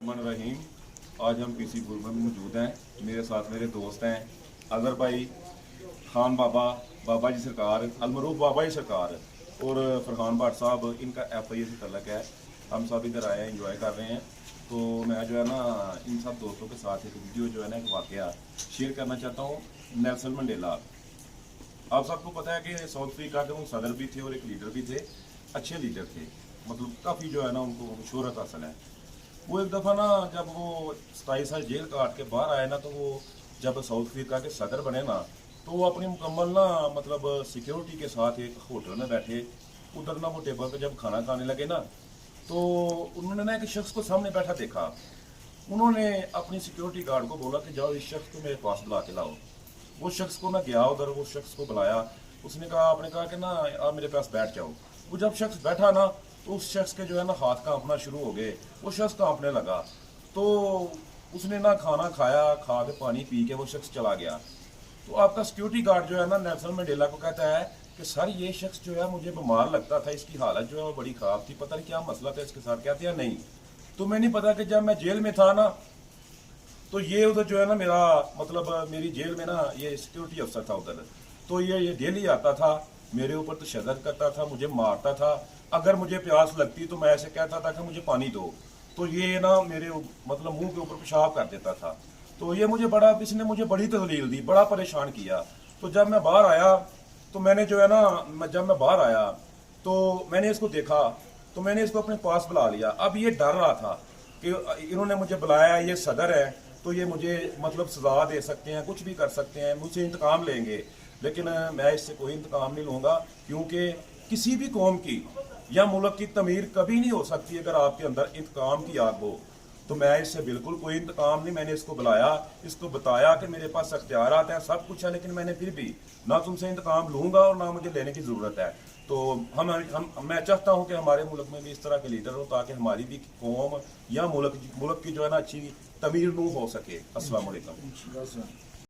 रहीम। आज हम पीसी पुल में मौजूद हैं। मेरे साथ मेरे दोस्त हैं अजहर भाई, खान बाबा, बाबा जी सरकार, अलमरूफ बाबा जी सरकार और फरहान भाट साहब। इनका FIA से तल्लक है। हम सब इधर आए हैं, इंजॉय कर रहे हैं। तो मैं जो है ना इन सब दोस्तों के साथ एक वीडियो जो है ना एक वाकया शेयर करना चाहता हूँ। नेल्सन मंडेला, आप सबको पता है कि साउथ अफ्रीका के वो सदर भी थे और एक लीडर भी थे, अच्छे लीडर थे, मतलब काफ़ी जो है ना उनको शोहरत हासिल है। वो एक दफ़ा ना जब वो 27 साल जेल काट के बाहर आए ना, तो वो जब साउथ अफ्रीका के सदर बने ना, तो वो अपनी मुकम्मल ना मतलब सिक्योरिटी के साथ एक होटल में बैठे। उधर ना वो टेबल पे जब खाना खाने लगे ना, तो उन्होंने ना एक शख्स को सामने बैठा देखा। उन्होंने अपनी सिक्योरिटी गार्ड को बोला कि जाओ इस शख्स को मेरे पास बुला के लाओ। वो शख्स को ना गया उधर, वो शख्स को बुलाया। उसने कहा, आपने कहा कि ना आप मेरे पास बैठ जाओ। वो जब शख्स बैठा ना, तो उस शख्स के जो है ना हाथ कांपना शुरू हो गए। वो शख्स कांपने लगा, तो उसने ना खाना खाया, खा के पानी पी के वो शख्स चला गया। तो आपका सिक्योरिटी गार्ड जो है ना नेल्सन मंडेला को कहता है कि सर ये शख्स जो है मुझे बीमार लगता था, इसकी हालत जो है वो बड़ी ख़राब थी, पता नहीं क्या मसला था इसके साथ। कहते हैं नहीं, तुम्हें नहीं पता कि जब मैं जेल में था ना, तो ये उधर जो है ना मेरा मतलब मेरी जेल में ना ये सिक्योरिटी अफसर था उधर। तो ये डेली आता था, मेरे ऊपर तशद्दुद करता था, मुझे मारता था। अगर मुझे प्यास लगती तो मैं ऐसे कहता था कि मुझे पानी दो, तो ये ना मेरे मतलब मुंह के ऊपर पेशाब कर देता था। तो ये मुझे बड़ा, इसने मुझे बड़ी तस्लील दी, बड़ा परेशान किया। तो जब मैं बाहर आया, तो मैंने जो है ना जब मैं बाहर आया तो मैंने इसको देखा, तो मैंने इसको अपने पास बुला लिया। अब ये डर रहा था कि इन्होंने मुझे बुलाया, ये सदर है, तो ये मुझे मतलब सजा दे सकते हैं, कुछ भी कर सकते हैं, मुझसे इंतकाम लेंगे। लेकिन मैं इससे कोई इंतकाम नहीं लूँगा, क्योंकि किसी भी कौम की या मुल्क की तमीर कभी नहीं हो सकती अगर आपके अंदर इंतकाम की आग हो। तो मैं इससे बिल्कुल कोई इंतकाम नहीं। मैंने इसको बुलाया, इसको बताया कि मेरे पास अख्तियारात हैं, सब कुछ है, लेकिन मैंने फिर भी ना तुमसे इंतकाम लूँगा और ना मुझे लेने की ज़रूरत है। तो हम मैं चाहता हूँ कि हमारे मुल्क में भी इस तरह के लीडर हो, ताकि हमारी भी कौम या मुल्क की जो है ना अच्छी तमीर नू हो सके। अस्सलाम वालेकुम।